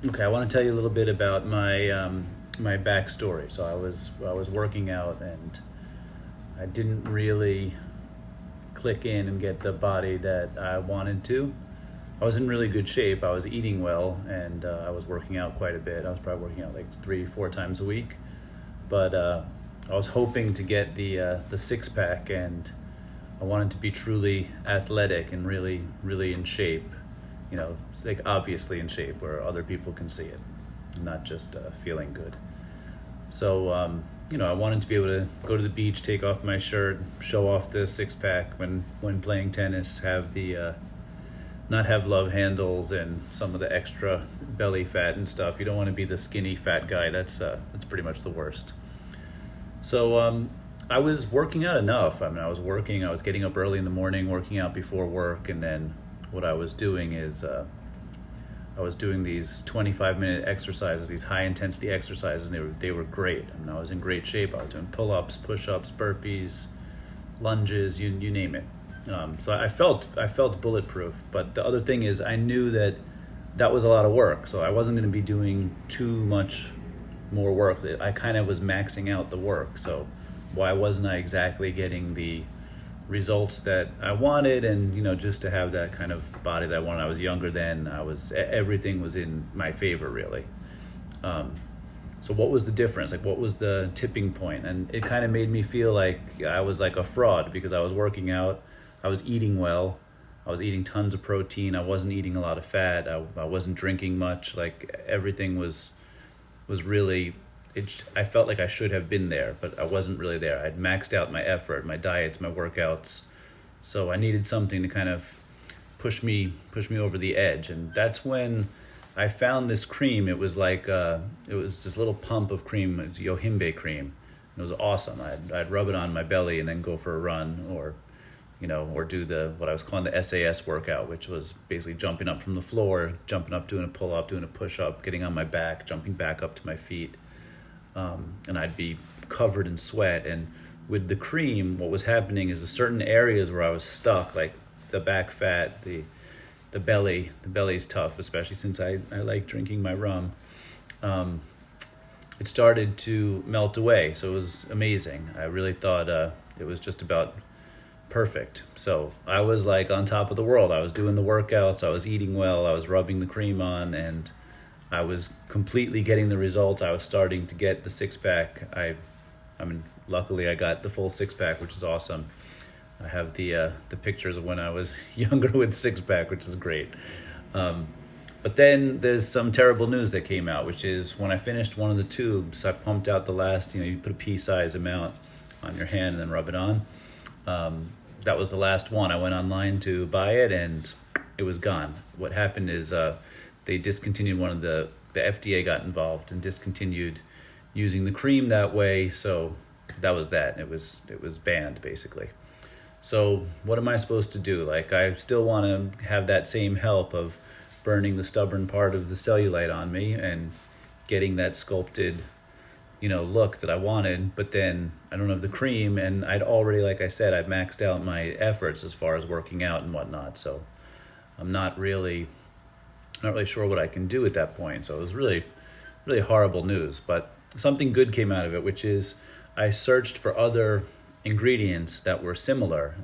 Okay, I want to tell you a little bit about my backstory. So I was working out, and I didn't really click in and get the body that I wanted to. I was in really good shape. I was eating well, and I was working out quite a bit. I was probably working out like 3 4 times a week. But I was hoping to get the six pack, and I wanted to be truly athletic and really in shape. You know, like obviously in shape where other people can see it, not just feeling good. So, I wanted to be able to go to the beach, take off my shirt, show off the six pack when playing tennis, have the not have love handles and some of the extra belly fat and stuff. You don't want to be the skinny fat guy. That's pretty much the worst. So I was working out enough. I mean, I was getting up early in the morning, working out before work, and then what I was doing is I was doing these 25-minute exercises, these high-intensity exercises, and they were great. I mean, I was in great shape. I was doing pull-ups, push-ups, burpees, lunges, you name it. So I felt bulletproof. But the other thing is, I knew that was a lot of work, so I wasn't going to be doing too much more work. I kind of was maxing out the work, so why wasn't I exactly getting the results that I wanted? And just to have that kind of body that I wanted. I was younger then. Everything was in my favor, really. So what was the difference? Like, what was the tipping point? And it kind of made me feel like I was like a fraud, because I was working out, I was eating well, I was eating tons of protein, I wasn't eating a lot of fat, I wasn't drinking much. Like, everything was really, I felt like I should have been there, but I wasn't really there. I'd maxed out my effort, my diets, my workouts. So I needed something to kind of push me over the edge. And that's when I found this cream. It was like, it was this little pump of cream. It was Yohimbe cream. It was awesome. I'd rub it on my belly and then go for a run, or do what I was calling the SAS workout, which was basically jumping up from the floor, jumping up, doing a pull-up, doing a push-up, getting on my back, jumping back up to my feet. And I'd be covered in sweat. And with the cream, what was happening is, certain areas where I was stuck, like the back fat, the belly's tough, especially since I like drinking my rum. It started to melt away, so it was amazing. I really thought it was just about perfect. So I was like on top of the world. I was doing the workouts, I was eating well, I was rubbing the cream on, and I was completely getting the results. I was starting to get the six pack. I mean, luckily I got the full six pack, which is awesome. I have the pictures of when I was younger with six pack, which is great. But then there's some terrible news that came out, which is when I finished one of the tubes, I pumped out the last, you put a pea-size amount on your hand and then rub it on. That was the last one. I went online to buy it, and it was gone. What happened is they discontinued one of the FDA got involved and discontinued using the cream that way. So that was that. It was banned, basically. So what am I supposed to do? Like, I still want to have that same help of burning the stubborn part of the cellulite on me and getting that sculpted, look that I wanted. But then I don't have the cream, and I'd already, like I said, I'd maxed out my efforts as far as working out and whatnot. So I'm not really sure what I can do at that point. So it was really, really horrible news. But something good came out of it, which is I searched for other ingredients that were similar,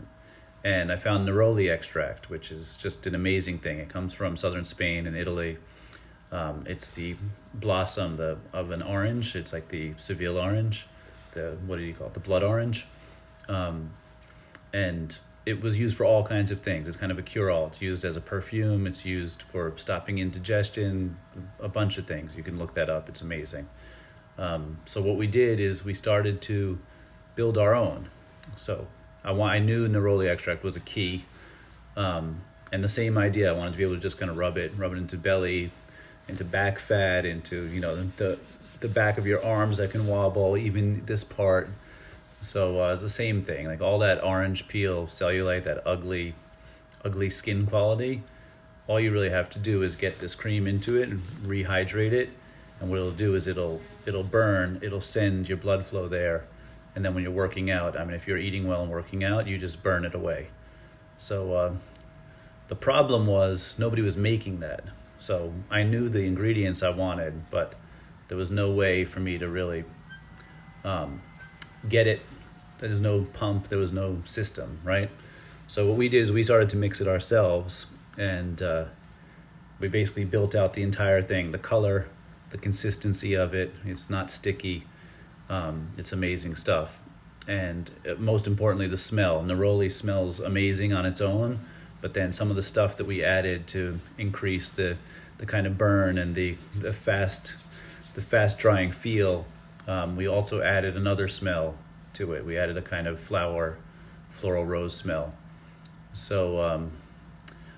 and I found Neroli Extract, which is just an amazing thing. It comes from southern Spain and Italy. It's the blossom of an orange. It's like the Seville orange, what do you call it? The blood orange. And it was used for all kinds of things. It's kind of a cure-all. It's used as a perfume. It's used for stopping indigestion, a bunch of things. You can look that up. It's amazing. So what we did is we started to build our own. So I knew Neroli Extract was a key. And the same idea, I wanted to be able to just kind of rub it into belly, into back fat, into, the back of your arms that can wobble, even this part. So it's the same thing, like all that orange peel, cellulite, that ugly skin quality. All you really have to do is get this cream into it and rehydrate it. And what it'll do is it'll burn, it'll send your blood flow there. And then when you're working out, if you're eating well and working out, you just burn it away. So the problem was nobody was making that. So I knew the ingredients I wanted, but there was no way for me to really get it. There was no pump, there was no system, right? So what we did is we started to mix it ourselves, and we basically built out the entire thing, the color, the consistency of it. It's not sticky. It's amazing stuff. And most importantly, the smell. Neroli smells amazing on its own, but then some of the stuff that we added to increase the kind of burn and the fast drying feel, we also added another smell to it. We added a kind of floral rose smell. So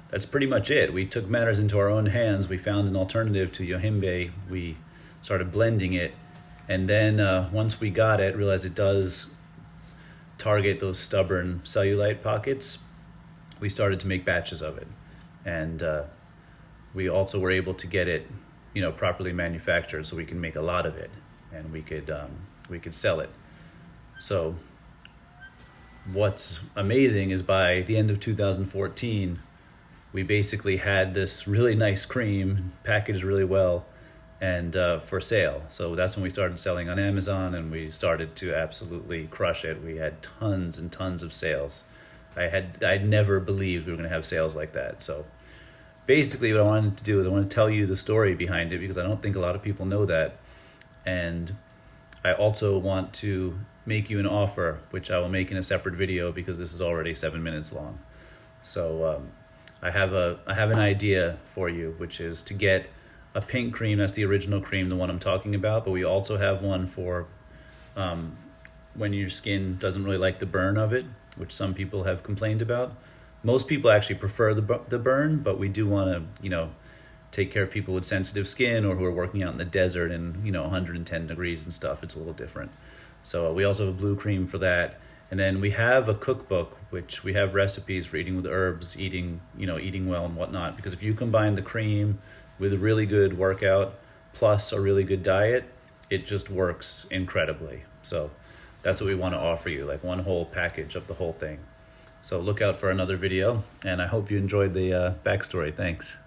that's pretty much it. We took matters into our own hands. We found an alternative to yohimbe. We started blending it, and then once we got it, realized it does target those stubborn cellulite pockets. We started to make batches of it, and we also were able to get it, properly manufactured, so we can make a lot of it, and we could sell it. So what's amazing is by the end of 2014, we basically had this really nice cream packaged really well and for sale. So that's when we started selling on Amazon, and we started to absolutely crush it. We had tons and tons of sales. I'd never believed we were going to have sales like that. So basically what I wanted to do is I want to tell you the story behind it, because I don't think a lot of people know that. And I also want to make you an offer, which I will make in a separate video because this is already 7 minutes long. So I have an idea for you, which is to get a pink cream. That's the original cream, the one I'm talking about, but we also have one for when your skin doesn't really like the burn of it, which some people have complained about. Most people actually prefer the burn, but we do want to, take care of people with sensitive skin or who are working out in the desert and 110 degrees and stuff. It's a little different. So we also have a blue cream for that. And then we have a cookbook, which we have recipes for eating with herbs, eating well and whatnot. Because if you combine the cream with a really good workout plus a really good diet, it just works incredibly. So that's what we want to offer you, like one whole package of the whole thing. So look out for another video, and I hope you enjoyed the backstory. Thanks.